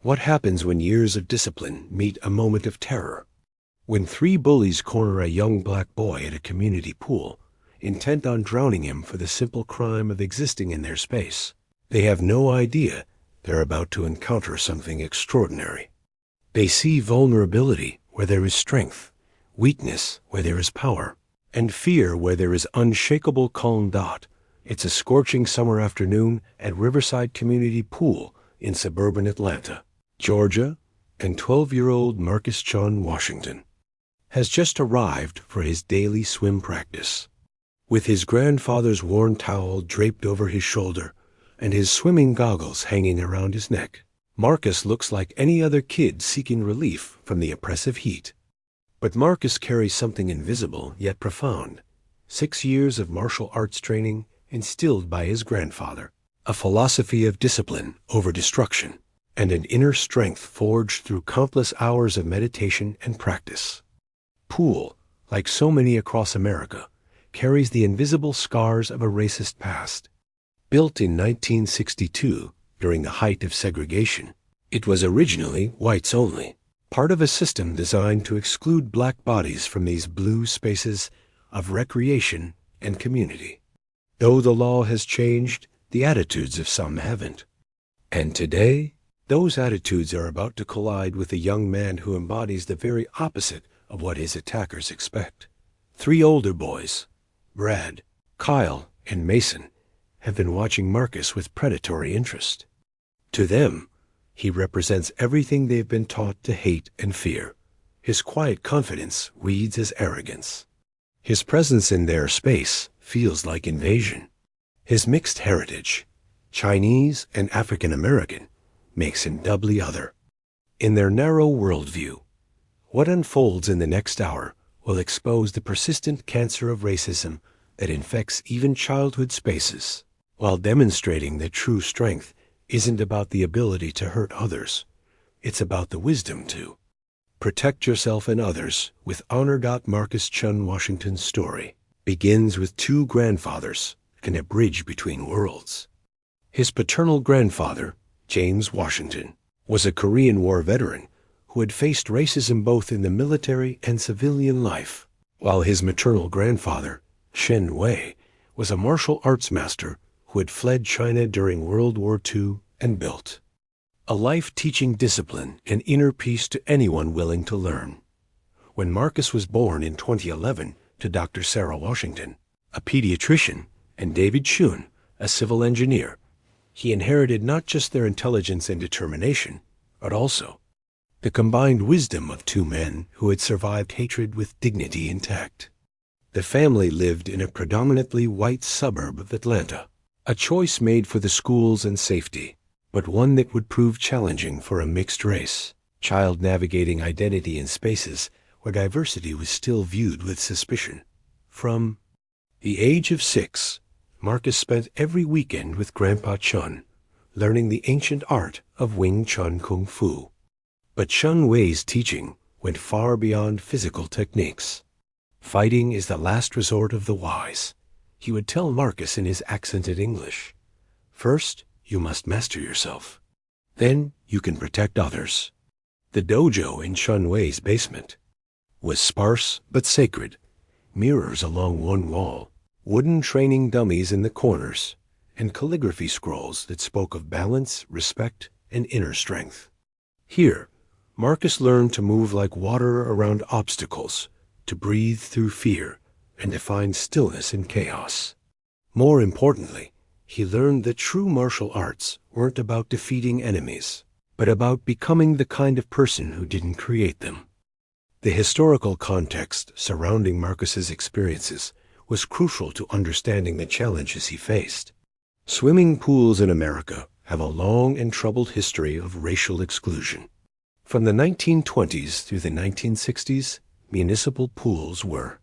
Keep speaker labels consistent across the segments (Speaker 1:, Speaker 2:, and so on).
Speaker 1: What happens when years of discipline meet a moment of terror? When three bullies corner a young black boy at a community pool, intent on drowning him for the simple crime of existing in their space, they have no idea they're about to encounter something extraordinary. They see vulnerability where there is strength, weakness where there is power, and fear where there is unshakable calm. It's a scorching summer afternoon at Riverside Community Pool in suburban Atlanta, Georgia, and 12-year-old Marcus John Washington has just arrived for his daily swim practice. With his grandfather's worn towel draped over his shoulder and his swimming goggles hanging around his neck, Marcus looks like any other kid seeking relief from the oppressive heat. But Marcus carries something invisible yet profound: 6 years of martial arts training instilled by his grandfather, a philosophy of discipline over destruction, and an inner strength forged through countless hours of meditation and practice. Pool, like so many across America, carries the invisible scars of a racist past. Built in 1962, during the height of segregation, it was originally whites only, part of a system designed to exclude black bodies from these blue spaces of recreation and community. Though the law has changed, the attitudes of some haven't. And today, those attitudes are about to collide with a young man who embodies the very opposite of what his attackers expect. 3 older boys, Brad, Kyle, and Mason, have been watching Marcus with predatory interest. To them, he represents everything they've been taught to hate and fear. His quiet confidence reads as arrogance. His presence in their space feels like invasion. His mixed heritage, Chinese and African American, makes him doubly other. In their narrow worldview, what unfolds in the next hour will expose the persistent cancer of racism that infects even childhood spaces, while demonstrating that true strength isn't about the ability to hurt others. It's about the wisdom to protect yourself and others with honor. Marcus Chun Washington's story begins with 2 grandfathers and a bridge between worlds. His paternal grandfather, James Washington, was a Korean War veteran who had faced racism both in the military and civilian life, while his maternal grandfather, Shen Wei, was a martial arts master who had fled China during World War II and built a life teaching discipline and inner peace to anyone willing to learn. When Marcus was born in 2011 to Dr. Sarah Washington, a pediatrician, and David Chun, a civil engineer, he inherited not just their intelligence and determination, but also the combined wisdom of 2 men who had survived hatred with dignity intact. The family lived in a predominantly white suburb of Atlanta, a choice made for the schools and safety, but one that would prove challenging for a mixed race child navigating identity in spaces where diversity was still viewed with suspicion. From the age of 6, Marcus spent every weekend with Grandpa Chun, learning the ancient art of Wing Chun Kung Fu. But Chun Wei's teaching went far beyond physical techniques. Fighting is the last resort of the wise, he would tell Marcus in his accented English. First, you must master yourself. Then you can protect others. The dojo in Chun Wei's basement was sparse but sacred, mirrors along one wall, wooden training dummies in the corners, and calligraphy scrolls that spoke of balance, respect, and inner strength. Here, Marcus learned to move like water around obstacles, to breathe through fear, and to find stillness in chaos. More importantly, he learned that true martial arts weren't about defeating enemies, but about becoming the kind of person who didn't create them. The historical context surrounding Marcus's experiences was crucial to understanding the challenges he faced. Swimming pools in America have a long and troubled history of racial exclusion. From the 1920s through the 1960s, municipal pools were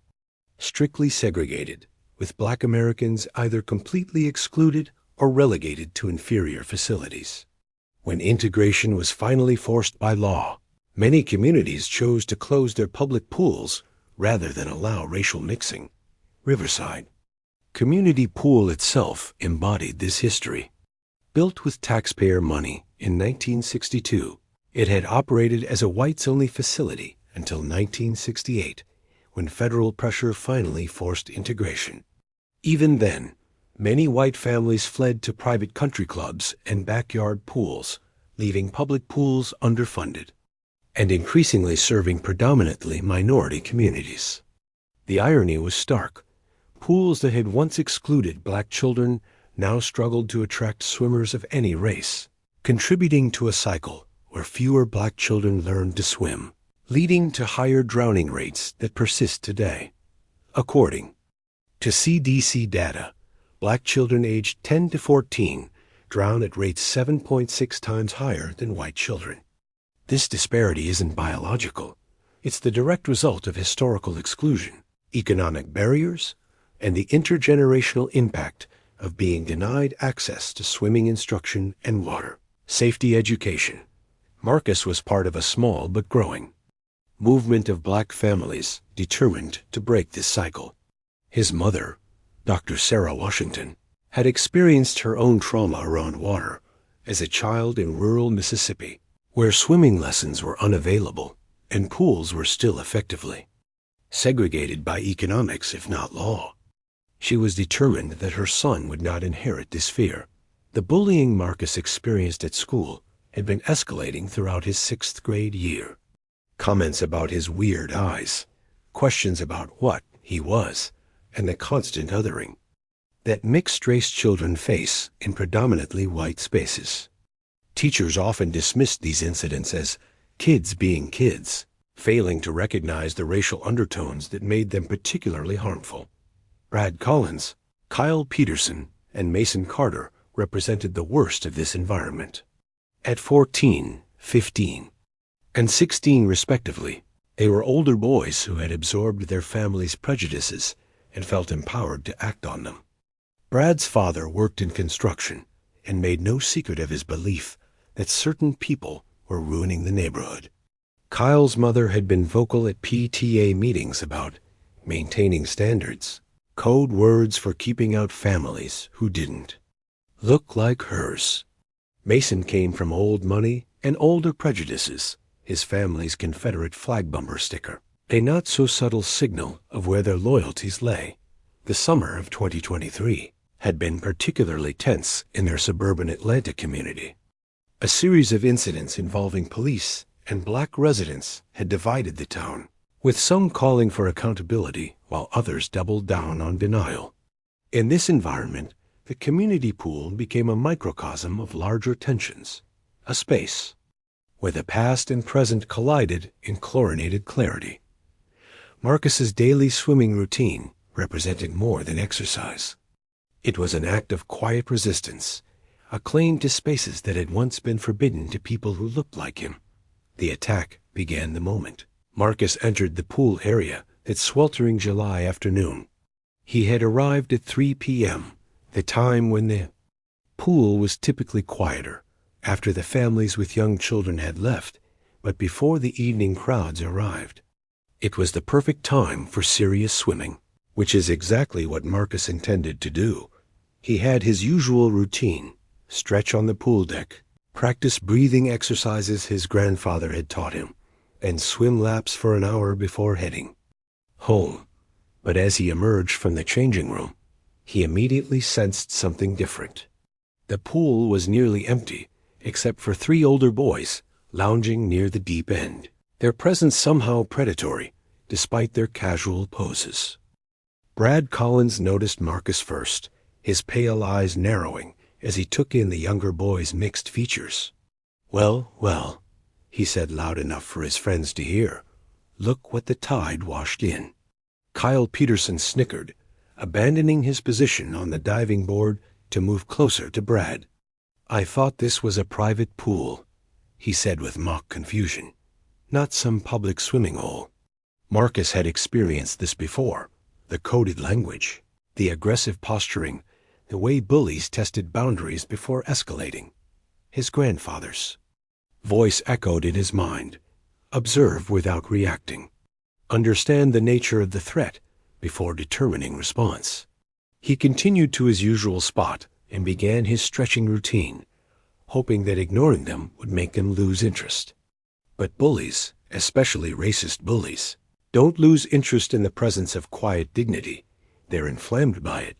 Speaker 1: strictly segregated, with Black Americans either completely excluded or relegated to inferior facilities. When integration was finally forced by law, many communities chose to close their public pools rather than allow racial mixing. Riverside Community Pool itself embodied this history. Built with taxpayer money in 1962, It had operated as a whites-only facility until 1968, when federal pressure finally forced integration. Even then, many white families fled to private country clubs and backyard pools, leaving public pools underfunded, and increasingly serving predominantly minority communities. The irony was stark. Pools that had once excluded black children now struggled to attract swimmers of any race, contributing to a cycle where fewer black children learned to swim, leading to higher drowning rates that persist today. According to CDC data, black children aged 10 to 14 drown at rates 7.6 times higher than white children. This disparity isn't biological. It's the direct result of historical exclusion, economic barriers, and the intergenerational impact of being denied access to swimming instruction and water safety education. Marcus was part of a small but growing movement of black families determined to break this cycle. His mother, Dr. Sarah Washington, had experienced her own trauma around water as a child in rural Mississippi, where swimming lessons were unavailable and pools were still effectively segregated by economics, if not law. She was determined that her son would not inherit this fear. The bullying Marcus experienced at school had been escalating throughout his 6th grade year. Comments about his weird eyes, questions about what he was, and the constant othering that mixed-race children face in predominantly white spaces. Teachers often dismissed these incidents as kids being kids, failing to recognize the racial undertones that made them particularly harmful. Brad Collins, Kyle Peterson, and Mason Carter represented the worst of this environment. At 14, 15, and 16 respectively, they were older boys who had absorbed their family's prejudices and felt empowered to act on them. Brad's father worked in construction and made no secret of his belief that certain people were ruining the neighborhood. Kyle's mother had been vocal at PTA meetings about maintaining standards, code words for keeping out families who didn't look like hers. Mason came from old money and older prejudices, his family's Confederate flag bumper sticker, a not-so-subtle signal of where their loyalties lay. The summer of 2023 had been particularly tense in their suburban Atlanta community. A series of incidents involving police and black residents had divided the town, with some calling for accountability while others doubled down on denial. In this environment, the community pool became a microcosm of larger tensions, a space where the past and present collided in chlorinated clarity. Marcus's daily swimming routine represented more than exercise. It was an act of quiet resistance, a claim to spaces that had once been forbidden to people who looked like him. The attack began the moment Marcus entered the pool area that sweltering July afternoon. He had arrived at 3 p.m., the time when the pool was typically quieter, after the families with young children had left, but before the evening crowds arrived. It was the perfect time for serious swimming, which is exactly what Marcus intended to do. He had his usual routine: stretch on the pool deck, practice breathing exercises his grandfather had taught him, and swim laps for an hour before heading home. But as he emerged from the changing room, he immediately sensed something different. The pool was nearly empty, except for 3 older boys lounging near the deep end, their presence somehow predatory, despite their casual poses. Brad Collins noticed Marcus first, his pale eyes narrowing as he took in the younger boy's mixed features. "Well, well," he said loud enough for his friends to hear. "Look what the tide washed in." Kyle Peterson snickered, abandoning his position on the diving board to move closer to Brad. "I thought this was a private pool," he said with mock confusion, "not some public swimming hole." Marcus had experienced this before: the coded language, the aggressive posturing, the way bullies tested boundaries before escalating. His grandfather's voice echoed in his mind: observe without reacting. Understand the nature of the threat before determining response. He continued to his usual spot and began his stretching routine, hoping that ignoring them would make them lose interest. But bullies, especially racist bullies, don't lose interest in the presence of quiet dignity. They're inflamed by it.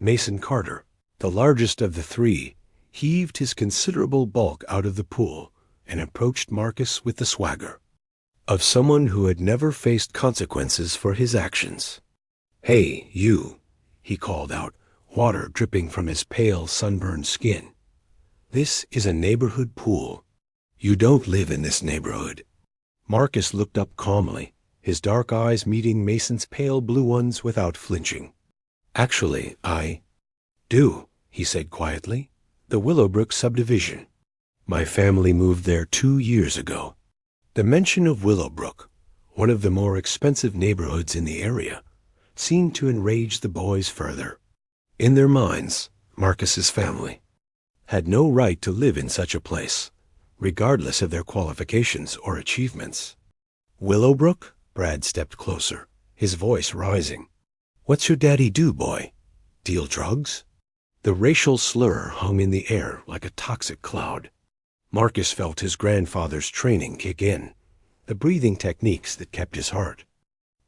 Speaker 1: Mason Carter, the largest of the three, heaved his considerable bulk out of the pool and approached Marcus with the swagger of someone who had never faced consequences for his actions. "Hey, you," he called out, water dripping from his pale, sunburned skin. "This is a neighborhood pool. You don't live in this neighborhood." Marcus looked up calmly, his dark eyes meeting Mason's pale blue ones without flinching. "Actually, I do," he said quietly. "The Willowbrook subdivision. My family moved there 2 years ago." The mention of Willowbrook, one of the more expensive neighborhoods in the area, seemed to enrage the boys further. In their minds, Marcus's family had no right to live in such a place, regardless of their qualifications or achievements. "Willowbrook?" Brad stepped closer, his voice rising. "What's your daddy do, boy? Deal drugs?" The racial slur hung in the air like a toxic cloud. Marcus felt his grandfather's training kick in, the breathing techniques that kept his heart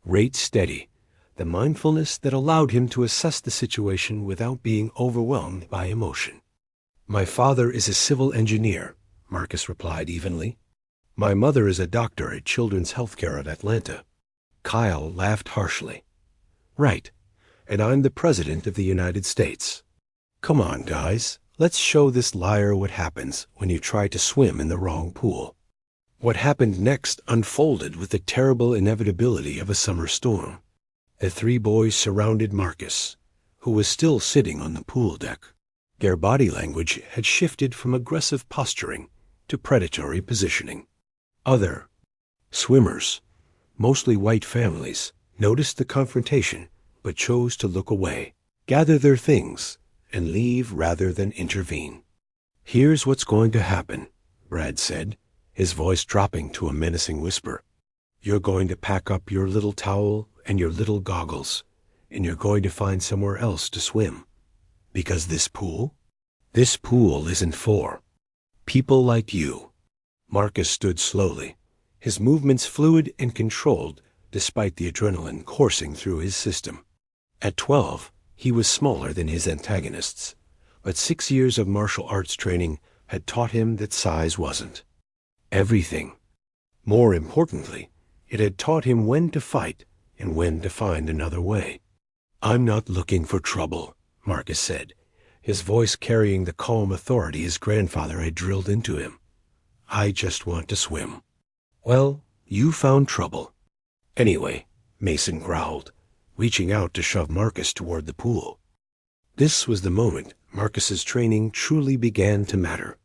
Speaker 1: rate steady, the mindfulness that allowed him to assess the situation without being overwhelmed by emotion. "My father is a civil engineer," Marcus replied evenly. "My mother is a doctor at Children's Healthcare of Atlanta." Kyle laughed harshly. "Right, and I'm the President of the United States. Come on, guys, let's show this liar what happens when you try to swim in the wrong pool." What happened next unfolded with the terrible inevitability of a summer storm. The three boys surrounded Marcus, who was still sitting on the pool deck. Their body language had shifted from aggressive posturing to predatory positioning. Other swimmers, mostly white families, noticed the confrontation but chose to look away, gather their things, and leave rather than intervene. "Here's what's going to happen," Brad said, his voice dropping to a menacing whisper. "You're going to pack up your little towel and your little goggles, and you're going to find somewhere else to swim. Because this pool isn't for people like you." Marcus stood slowly, his movements fluid and controlled despite the adrenaline coursing through his system. At 12, he was smaller than his antagonists, but 6 years of martial arts training had taught him that size wasn't everything. More importantly, it had taught him when to fight and when to find another way. "I'm not looking for trouble," Marcus said, his voice carrying the calm authority his grandfather had drilled into him. "I just want to swim." "Well, you found trouble. Anyway," Mason growled, reaching out to shove Marcus toward the pool. This was the moment Marcus's training truly began to matter.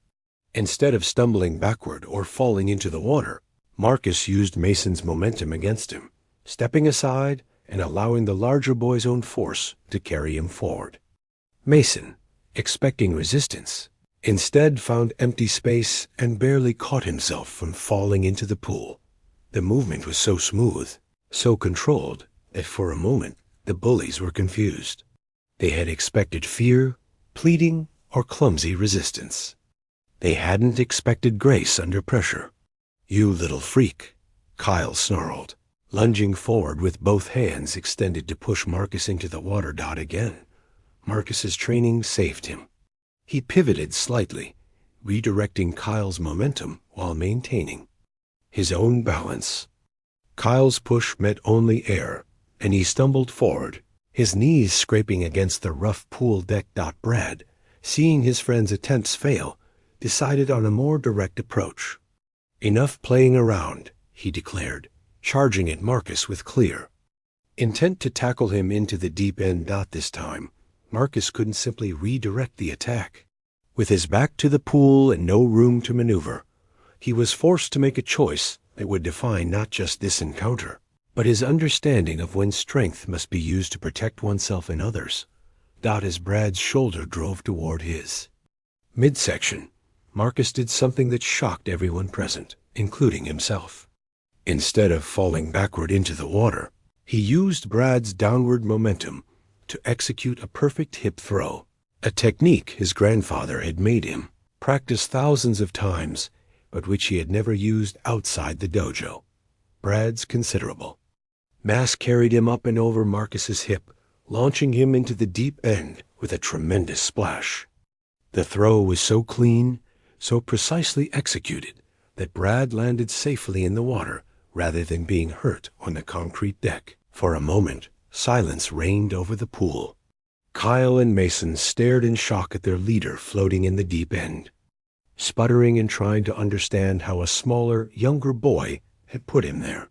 Speaker 1: Instead of stumbling backward or falling into the water, Marcus used Mason's momentum against him, stepping aside and allowing the larger boy's own force to carry him forward. Mason, expecting resistance, instead found empty space and barely caught himself from falling into the pool. The movement was so smooth, so controlled, that for a moment the bullies were confused. They had expected fear, pleading, or clumsy resistance. They hadn't expected grace under pressure. "You little freak," Kyle snarled, lunging forward with both hands extended to push Marcus into the water dot again. Marcus's training saved him. He pivoted slightly, redirecting Kyle's momentum while maintaining his own balance. Kyle's push met only air, and he stumbled forward, his knees scraping against the rough pool deck. Brad, seeing his friend's attempts fail, decided on a more direct approach. "Enough playing around," he declared, charging at Marcus with clear intent to tackle him into the deep end. This time, Marcus couldn't simply redirect the attack. With his back to the pool and no room to maneuver, he was forced to make a choice that would define not just this encounter, but his understanding of when strength must be used to protect oneself and others. As Brad's shoulder drove toward his midsection, Marcus did something that shocked everyone present, including himself. Instead of falling backward into the water, he used Brad's downward momentum to execute a perfect hip throw, a technique his grandfather had made him practice thousands of times, but which he had never used outside the dojo. Brad's considerable mass carried him up and over Marcus's hip, launching him into the deep end with a tremendous splash. The throw was so clean, so precisely executed, that Brad landed safely in the water rather than being hurt on the concrete deck. For a moment, silence reigned over the pool. Kyle and Mason stared in shock at their leader floating in the deep end, sputtering and trying to understand how a smaller, younger boy had put him there.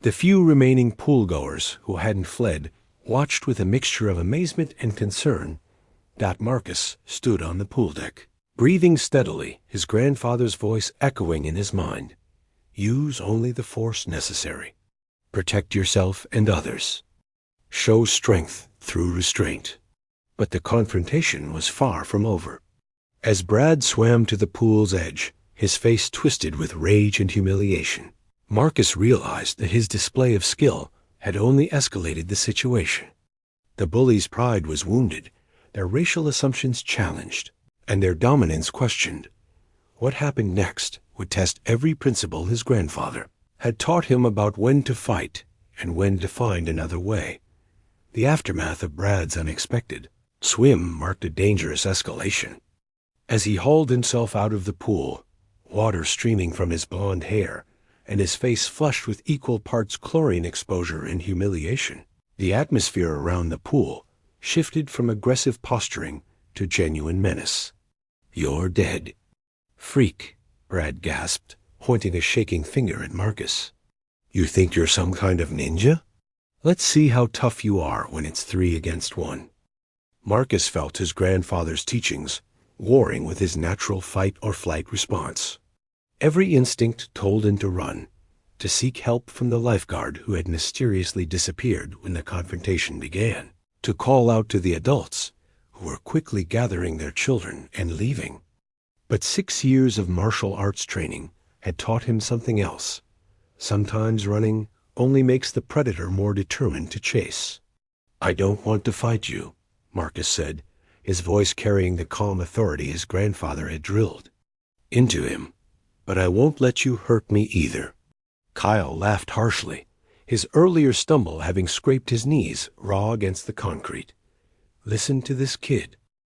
Speaker 1: The few remaining pool-goers who hadn't fled watched with a mixture of amazement and concern that Marcus stood on the pool deck, breathing steadily, his grandfather's voice echoing in his mind. Use only the force necessary. Protect yourself and others. Show strength through restraint. But the confrontation was far from over. As Brad swam to the pool's edge, his face twisted with rage and humiliation, Marcus realized that his display of skill had only escalated the situation. The bullies' pride was wounded, their racial assumptions challenged, and their dominance questioned. What happened next would test every principle his grandfather had taught him about when to fight and when to find another way. The aftermath of Brad's unexpected swim marked a dangerous escalation. As he hauled himself out of the pool, water streaming from his blonde hair, and his face flushed with equal parts chlorine exposure and humiliation, the atmosphere around the pool shifted from aggressive posturing to genuine menace. You're dead. Freak, Brad gasped, pointing a shaking finger at Marcus. You think you're some kind of ninja? Let's see how tough you are when it's 3 against 1. Marcus felt his grandfather's teachings warring with his natural fight-or-flight response. Every instinct told him to run, to seek help from the lifeguard who had mysteriously disappeared when the confrontation began, to call out to the adults who were quickly gathering their children and leaving. But 6 years of martial arts training had taught him something else. Sometimes running only makes the predator more determined to chase. I don't want to fight you, Marcus said, his voice carrying the calm authority his grandfather had drilled into him. But I won't let you hurt me either. Kyle laughed harshly, his earlier stumble having scraped his knees raw against the concrete. Listen to this kid.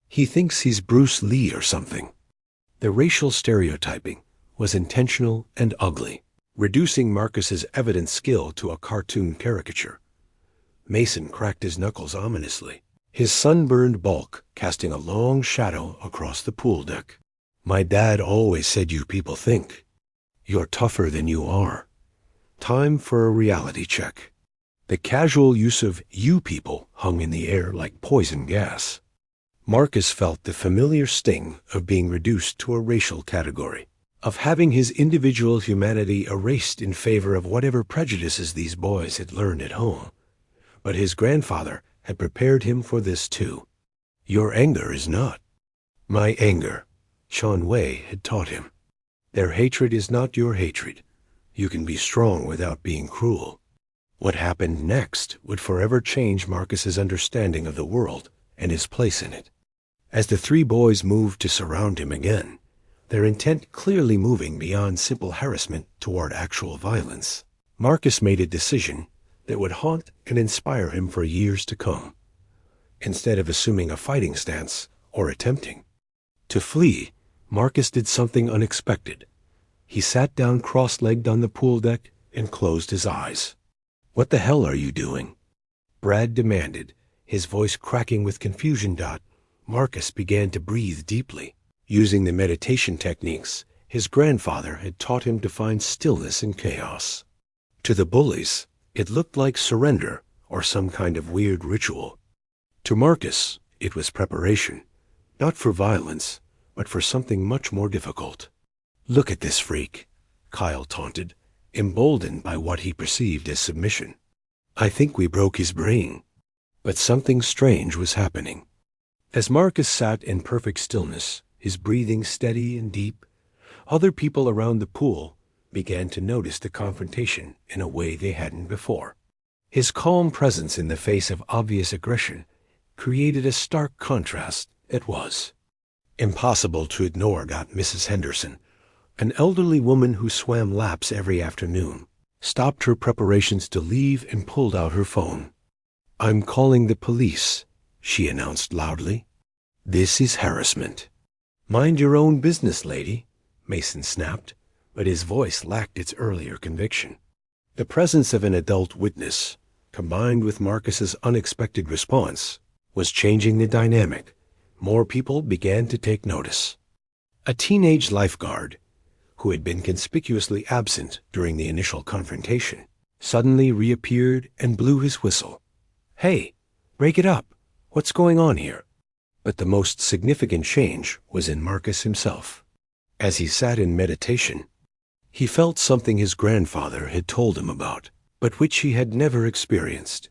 Speaker 1: He thinks he's Bruce Lee or something. The racial stereotyping was intentional and ugly, reducing Marcus's evident skill to a cartoon caricature. Mason cracked his knuckles ominously, his sunburned bulk casting a long shadow across the pool deck. My dad always said you people think. You're tougher than you are. Time for a reality check. The casual use of you people hung in the air like poison gas. Marcus felt the familiar sting of being reduced to a racial category, of having his individual humanity erased in favor of whatever prejudices these boys had learned at home. But his grandfather had prepared him for this too. Your anger is not my anger, Sean Wei had taught him. Their hatred is not your hatred. You can be strong without being cruel. What happened next would forever change Marcus's understanding of the world and his place in it. As the 3 boys moved to surround him again, their intent clearly moving beyond simple harassment toward actual violence, Marcus made a decision that would haunt and inspire him for years to come. Instead of assuming a fighting stance or attempting to flee, Marcus did something unexpected. He sat down cross-legged on the pool deck and closed his eyes. What the hell are you doing? Brad demanded, his voice cracking with confusion. Marcus began to breathe deeply, using the meditation techniques his grandfather had taught him to find stillness in chaos. To the bullies, it looked like surrender or some kind of weird ritual. To Marcus, it was preparation, not for violence, but for something much more difficult. Look at this freak, Kyle taunted, emboldened by what he perceived as submission. I think we broke his brain. But something strange was happening. As Marcus sat in perfect stillness, his breathing steady and deep, other people around the pool began to notice the confrontation in a way they hadn't before. His calm presence in the face of obvious aggression created a stark contrast. It was impossible to ignore Mrs. Henderson, An elderly woman who swam laps every afternoon stopped her preparations to leave and pulled out her phone. "I'm calling the police," she announced loudly. "This is harassment." "Mind your own business, lady," Mason snapped, but his voice lacked its earlier conviction. The presence of an adult witness, combined with Marcus's unexpected response, was changing the dynamic. More people began to take notice. A teenage lifeguard, who had been conspicuously absent during the initial confrontation, suddenly reappeared and blew his whistle. "Hey, break it up. What's going on here?" But the most significant change was in Marcus himself. As he sat in meditation, he felt something his grandfather had told him about, but which he had never experienced.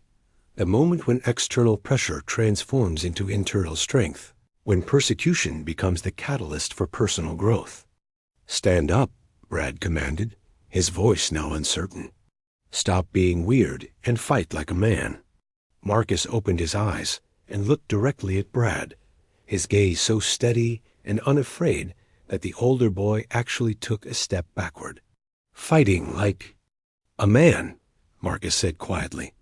Speaker 1: The moment when external pressure transforms into internal strength, when persecution becomes the catalyst for personal growth. "Stand up," Brad commanded, his voice now uncertain. "Stop being weird and fight like a man." Marcus opened his eyes and looked directly at Brad, his gaze so steady and unafraid that the older boy actually took a step backward. "Fighting like a man," Marcus said quietly,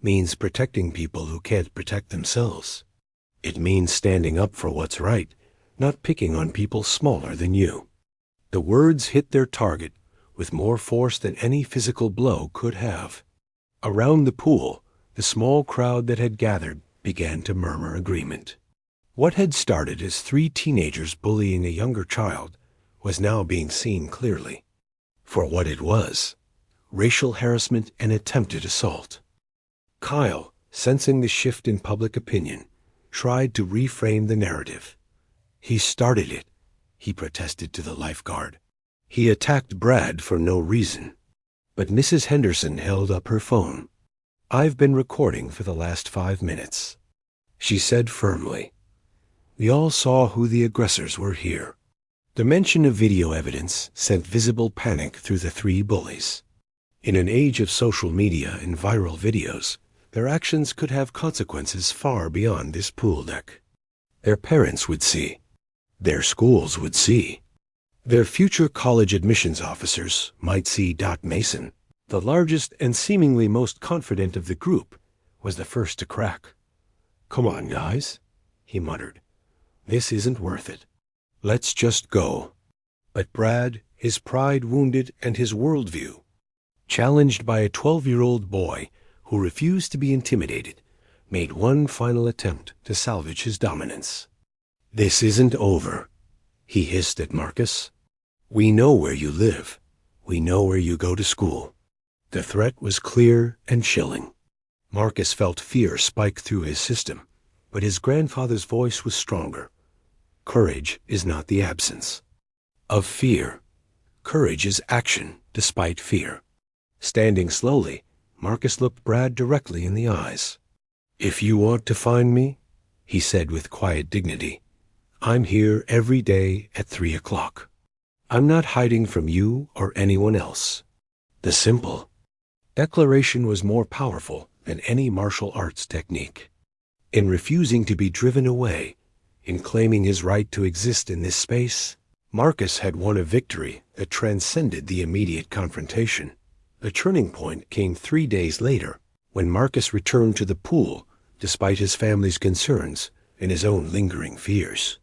Speaker 1: "means protecting people who can't protect themselves. It means standing up for what's right, not picking on people smaller than you." The words hit their target with more force than any physical blow could have. Around the pool, the small crowd that had gathered began to murmur agreement. What had started as three teenagers bullying a younger child was now being seen clearly for what it was: racial harassment and attempted assault. Kyle, sensing the shift in public opinion, tried to reframe the narrative. "He started it," he protested to the lifeguard. "He attacked Brad for no reason." But Mrs. Henderson held up her phone. "I've been recording for the last 5 minutes," she said firmly. "We all saw who the aggressors were here." The mention of video evidence sent visible panic through the three bullies. In an age of social media and viral videos, their actions could have consequences far beyond this pool deck. Their parents would see. Their schools would see. Their future college admissions officers might see. Mason, the largest and seemingly most confident of the group, was the first to crack. "Come on, guys," he muttered. "This isn't worth it. Let's just go." But Brad, his pride wounded and his worldview challenged by a 12-year-old boy who refused to be intimidated, made one final attempt to salvage his dominance. "This isn't over," he hissed at Marcus. "We know where you live. We know where you go to school." The threat was clear and chilling. Marcus felt fear spike through his system, but his grandfather's voice was stronger. Courage is not the absence of fear. Courage is action despite fear. Standing slowly, Marcus looked Brad directly in the eyes. "If you want to find me," he said with quiet dignity, "I'm here every day at 3 o'clock. I'm not hiding from you or anyone else." The simple declaration was more powerful than any martial arts technique. In refusing to be driven away, in claiming his right to exist in this space, Marcus had won a victory that transcended the immediate confrontation. The turning point came 3 days later, when Marcus returned to the pool despite his family's concerns and his own lingering fears.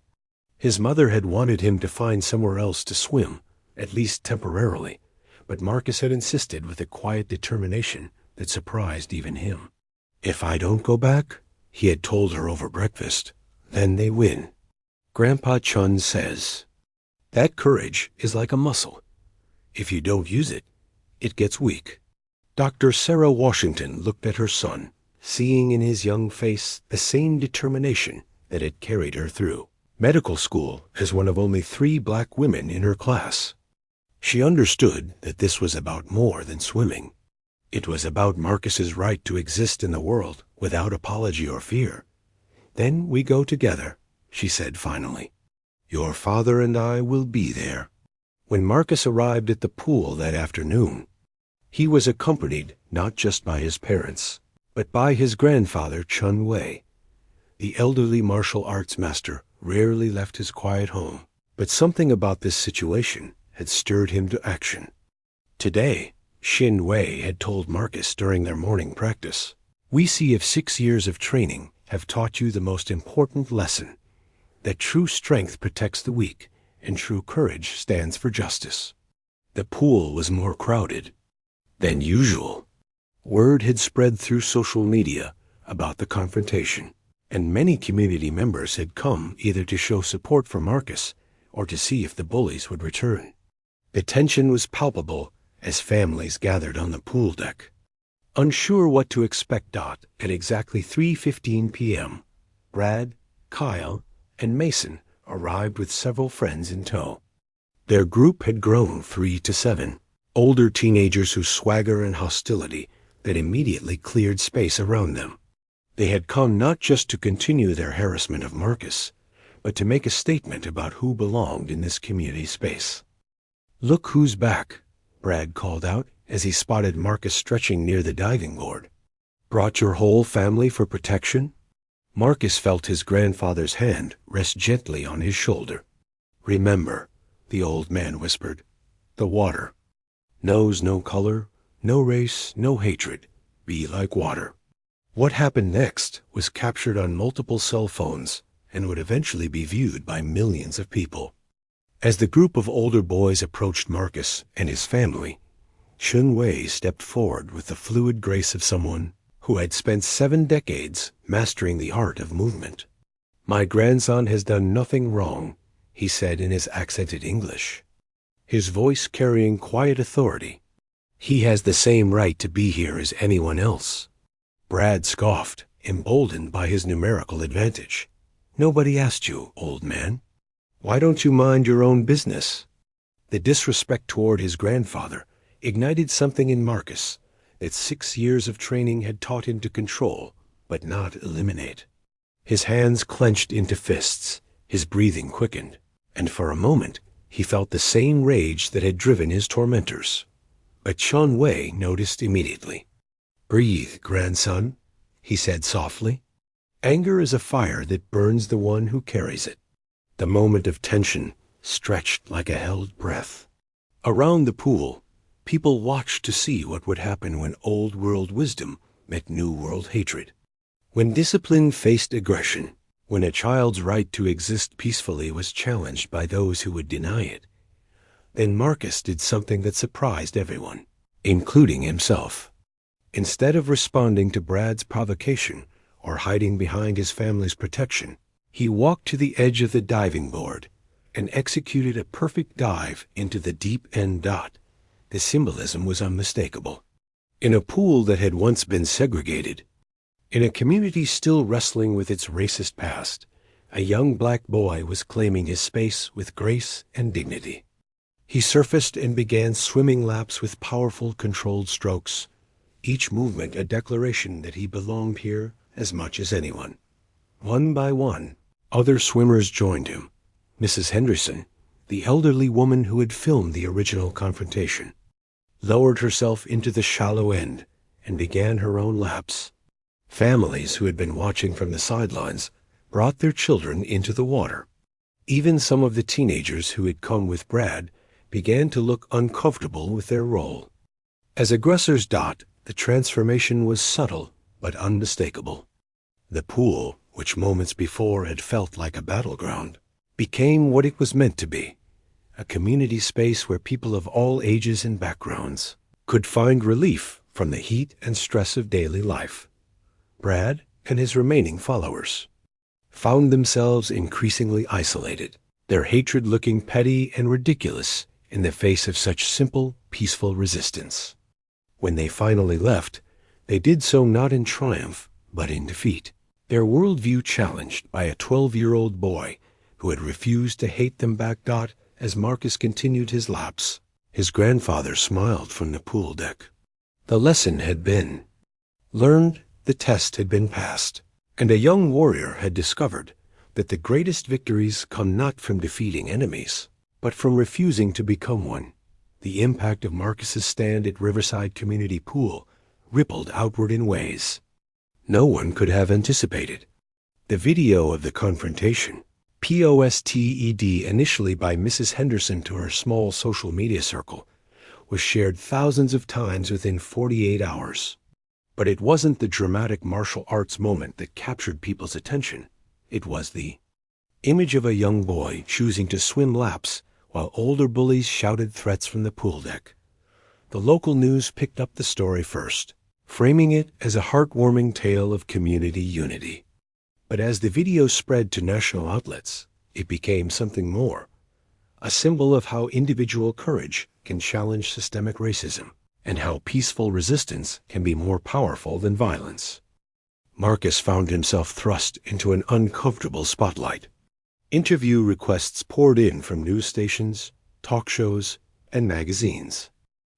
Speaker 1: His mother had wanted him to find somewhere else to swim, at least temporarily, but Marcus had insisted with a quiet determination that surprised even him. "If I don't go back," he had told her over breakfast, "then they win. Grandpa Chun says that courage is like a muscle. If you don't use it, it gets weak." Dr. Sarah Washington looked at her son, seeing in his young face the same determination that had carried her through medical school as one of only 3 black women in her class. She understood that this was about more than swimming. It was about Marcus's right to exist in the world without apology or fear. "Then we go together," she said finally. "Your father and I will be there." When Marcus arrived at the pool that afternoon, he was accompanied not just by his parents, but by his grandfather Chun Wei. The elderly martial arts master rarely left his quiet home, but something about this situation had stirred him to action. Today, Shin Wei had told Marcus during their morning practice, "We see if 6 years of training have taught you the most important lesson, that true strength protects the weak and true courage stands for justice." The pool was more crowded than usual. Word had spread through social media about the confrontation, and many community members had come either to show support for Marcus or to see if the bullies would return. The tension was palpable as families gathered on the pool deck. Unsure what to expect, at exactly 3:15 p.m., Brad, Kyle, and Mason arrived with several friends in tow. Their group had grown 3 to 7, older teenagers whose swagger and hostility that immediately cleared space around them. They had come not just to continue their harassment of Marcus, but to make a statement about who belonged in this community space. "Look who's back," Brad called out as he spotted Marcus stretching near the diving board. "Brought your whole family for protection?" Marcus felt his grandfather's hand rest gently on his shoulder. "Remember," the old man whispered, "the water knows no color, no race, no hatred. Be like water." What happened next was captured on multiple cell phones and would eventually be viewed by millions of people. As the group of older boys approached Marcus and his family, Shun Wei stepped forward with the fluid grace of someone who had spent 7 decades mastering the art of movement. "My grandson has done nothing wrong," he said in his accented English, his voice carrying quiet authority. "He has the same right to be here as anyone else." Brad scoffed, emboldened by his numerical advantage. "Nobody asked you, old man. Why don't you mind your own business?" The disrespect toward his grandfather ignited something in Marcus that 6 years of training had taught him to control, but not eliminate. His hands clenched into fists, his breathing quickened, and for a moment he felt the same rage that had driven his tormentors. But Shun Wei noticed immediately. "Breathe, grandson," he said softly. "Anger is a fire that burns the one who carries it." The moment of tension stretched like a held breath. Around the pool, people watched to see what would happen when old world wisdom met new world hatred. When discipline faced aggression, when a child's right to exist peacefully was challenged by those who would deny it, then Marcus did something that surprised everyone, including himself. Instead of responding to Brad's provocation or hiding behind his family's protection, he walked to the edge of the diving board and executed a perfect dive into the deep end. The symbolism was unmistakable. In a pool that had once been segregated, in a community still wrestling with its racist past, a young black boy was claiming his space with grace and dignity. He surfaced and began swimming laps with powerful, controlled strokes, each movement a declaration that he belonged here as much as anyone. One by one, other swimmers joined him. Mrs. Henderson, the elderly woman who had filmed the original confrontation, lowered herself into the shallow end and began her own laps. Families who had been watching from the sidelines brought their children into the water. Even some of the teenagers who had come with Brad began to look uncomfortable with their role. As aggressors, the transformation was subtle but unmistakable. The pool, which moments before had felt like a battleground, became what it was meant to be, a community space where people of all ages and backgrounds could find relief from the heat and stress of daily life. Brad and his remaining followers found themselves increasingly isolated, their hatred looking petty and ridiculous in the face of such simple, peaceful resistance. When they finally left, they did so not in triumph, but in defeat, their worldview challenged by a 12-year-old boy who had refused to hate them back. As Marcus continued his laps, his grandfather smiled from the pool deck. The lesson had been learned, the test had been passed, and a young warrior had discovered that the greatest victories come not from defeating enemies, but from refusing to become one. The impact of Marcus's stand at Riverside Community Pool rippled outward in ways no one could have anticipated. The video of the confrontation, posted initially by Mrs. Henderson to her small social media circle, was shared thousands of times within 48 hours. But it wasn't the dramatic martial arts moment that captured people's attention. It was the image of a young boy choosing to swim laps while older bullies shouted threats from the pool deck. The local news picked up the story first, framing it as a heartwarming tale of community unity. But as the video spread to national outlets, it became something more, a symbol of how individual courage can challenge systemic racism, and how peaceful resistance can be more powerful than violence. Marcus found himself thrust into an uncomfortable spotlight. Interview requests poured in from news stations, talk shows, and magazines.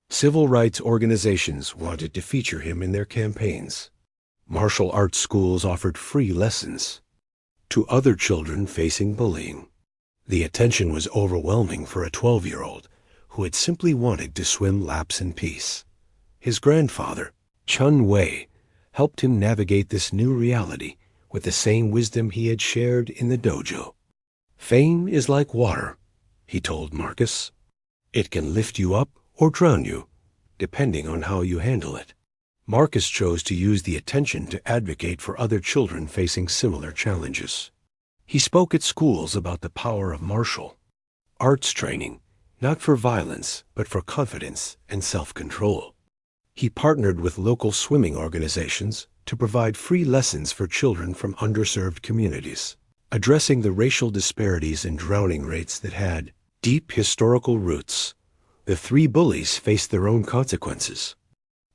Speaker 1: Civil rights organizations wanted to feature him in their campaigns. Martial arts schools offered free lessons to other children facing bullying. The attention was overwhelming for a 12-year-old who had simply wanted to swim laps in peace. His grandfather, Chun Wei, helped him navigate this new reality with the same wisdom he had shared in the dojo. "Fame is like water," he told Marcus. "It can lift you up or drown you, depending on how you handle it." Marcus chose to use the attention to advocate for other children facing similar challenges. He spoke at schools about the power of martial arts training, not for violence, but for confidence and self-control. He partnered with local swimming organizations to provide free lessons for children from underserved communities, addressing the racial disparities in drowning rates that had deep historical roots. The three bullies faced their own consequences.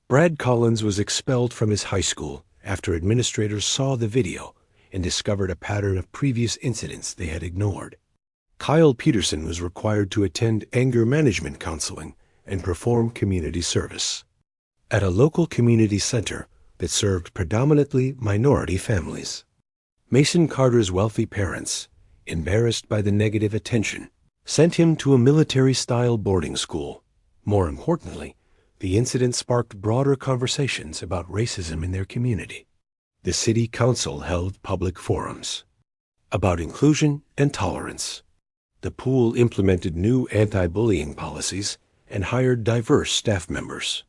Speaker 1: Brad Collins was expelled from his high school after administrators saw the video and discovered a pattern of previous incidents they had ignored. Kyle Peterson was required to attend anger management counseling and perform community service at a local community center that served predominantly minority families. Mason Carter's wealthy parents, embarrassed by the negative attention, sent him to a military-style boarding school. More importantly, the incident sparked broader conversations about racism in their community. The city council held public forums about inclusion and tolerance. The pool implemented new anti-bullying policies and hired diverse staff members.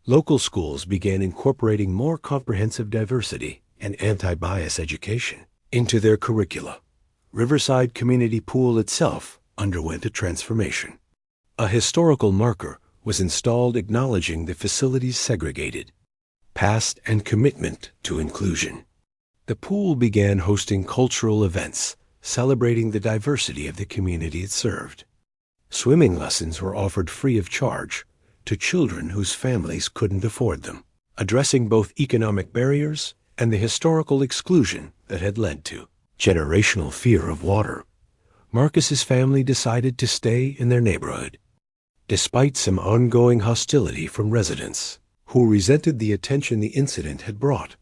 Speaker 1: Local schools began incorporating more comprehensive diversity and anti-bias education into their curricula. Riverside Community Pool itself underwent a transformation. A historical marker was installed acknowledging the facility's segregated past and commitment to inclusion. The pool began hosting cultural events, celebrating the diversity of the community it served. Swimming lessons were offered free of charge to children whose families couldn't afford them, addressing both economic barriers and the historical exclusion that had led to generational fear of water. Marcus's family decided to stay in their neighborhood, despite some ongoing hostility from residents who resented the attention the incident had brought.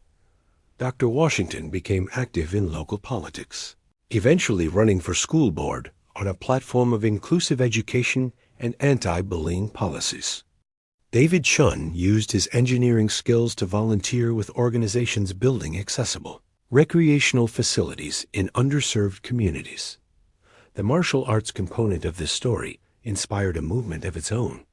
Speaker 1: Dr. Washington became active in local politics, eventually running for school board on a platform of inclusive education and anti-bullying policies. David Chun used his engineering skills to volunteer with organizations building accessible recreational facilities in underserved communities. The martial arts component of this story inspired a movement of its own.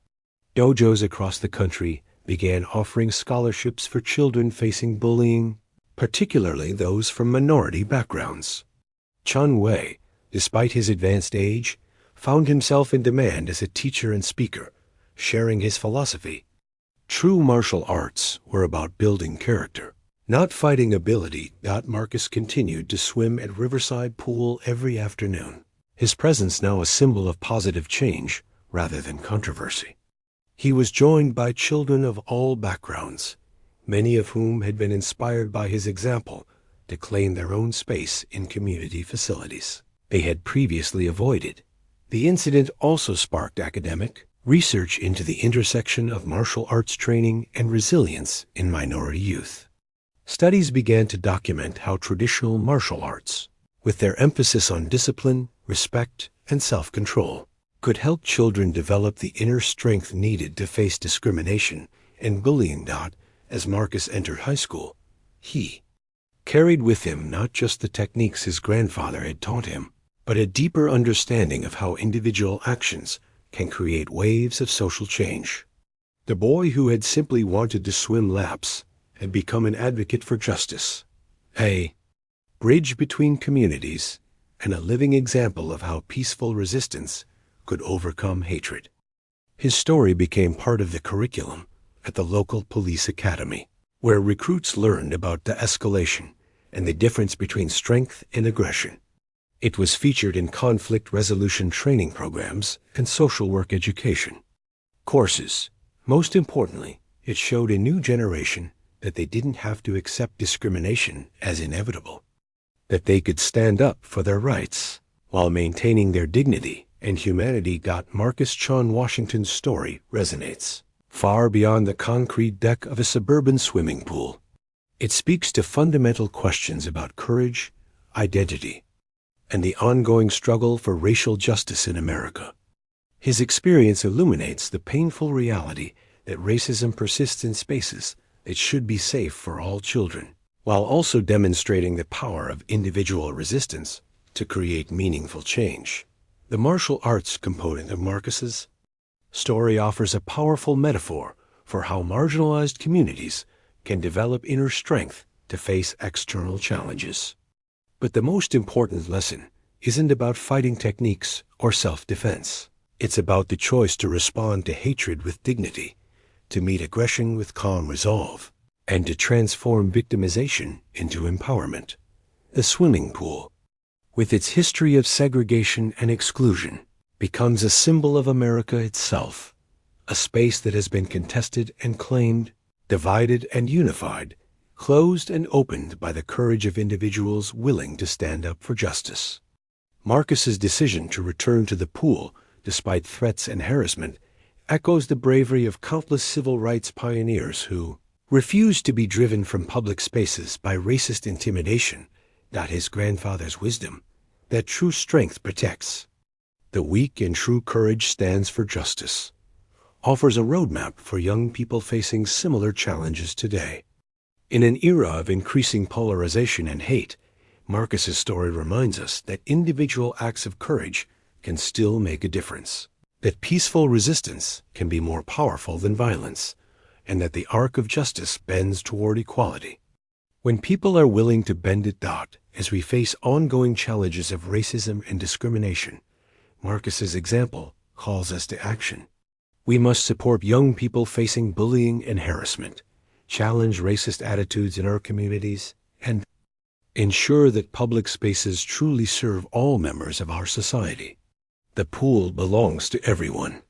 Speaker 1: Dojos across the country began offering scholarships for children facing bullying, particularly those from minority backgrounds. Chun Wei, despite his advanced age, found himself in demand as a teacher and speaker, sharing his philosophy. True martial arts were about building character, not fighting ability. Marcus continued to swim at Riverside Pool every afternoon, his presence now a symbol of positive change rather than controversy. He was joined by children of all backgrounds, many of whom had been inspired by his example to claim their own space in community facilities they had previously avoided. The incident also sparked academic research into the intersection of martial arts training and resilience in minority youth. Studies began to document how traditional martial arts, with their emphasis on discipline, respect, and self-control, could help children develop the inner strength needed to face discrimination and bullying. As Marcus entered high school, he carried with him not just the techniques his grandfather had taught him, but a deeper understanding of how individual actions can create waves of social change. The boy who had simply wanted to swim laps had become an advocate for justice, a bridge between communities, and a living example of how peaceful resistance could overcome hatred. His story became part of the curriculum at the local police academy, where recruits learned about de-escalation and the difference between strength and aggression. It was featured in conflict resolution training programs and social work education courses. Most importantly, it showed a new generation that they didn't have to accept discrimination as inevitable, that they could stand up for their rights while maintaining their dignity and humanity. Marcus John Washington's story resonates far beyond the concrete deck of a suburban swimming pool. It speaks to fundamental questions about courage, identity, and the ongoing struggle for racial justice in America. His experience illuminates the painful reality that racism persists in spaces that should be safe for all children, while also demonstrating the power of individual resistance to create meaningful change. The martial arts component of Marcus's story offers a powerful metaphor for how marginalized communities can develop inner strength to face external challenges. But the most important lesson isn't about fighting techniques or self-defense. It's about the choice to respond to hatred with dignity, to meet aggression with calm resolve, and to transform victimization into empowerment. The swimming pool, with its history of segregation and exclusion, becomes a symbol of America itself, a space that has been contested and claimed, divided and unified, closed and opened by the courage of individuals willing to stand up for justice. Marcus's decision to return to the pool, despite threats and harassment, echoes the bravery of countless civil rights pioneers who refused to be driven from public spaces by racist intimidation. His grandfather's wisdom, that true strength protects, the weak, and true courage stands for justice, offers a roadmap for young people facing similar challenges today. In an era of increasing polarization and hate, Marcus's story reminds us that individual acts of courage can still make a difference, that peaceful resistance can be more powerful than violence, and that the arc of justice bends toward equality. When people are willing to bend it, as we face ongoing challenges of racism and discrimination, Marcus's example calls us to action. We must support young people facing bullying and harassment, challenge racist attitudes in our communities, and ensure that public spaces truly serve all members of our society. The pool belongs to everyone,